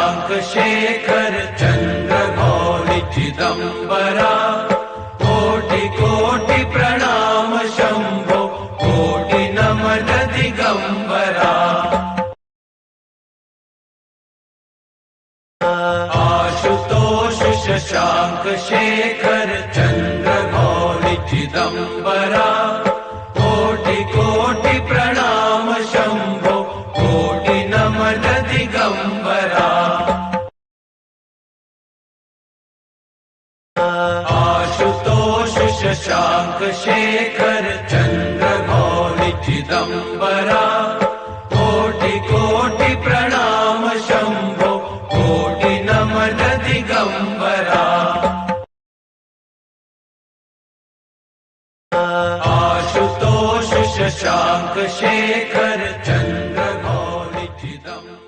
शशांक शेखर चंद्रमौलि चिदंबरा कोटि कोटि प्रणाम शंभो कोटि नमन दिगंबरा। आशुतोष शशांक शेखर चंद्रमौलि चिदंबरा कोटि कोटि प्रणाम शंभो कोटि नमन दिगंबरा। आशुतोष शशांक शेखर चंद्रमौलि चिदंबरा कोटि कोटि प्रणाम शंभो कोटि नमन दिगंबरा। आशुतोष शशांक शेखर चंद्रमौलि चिदंबरा।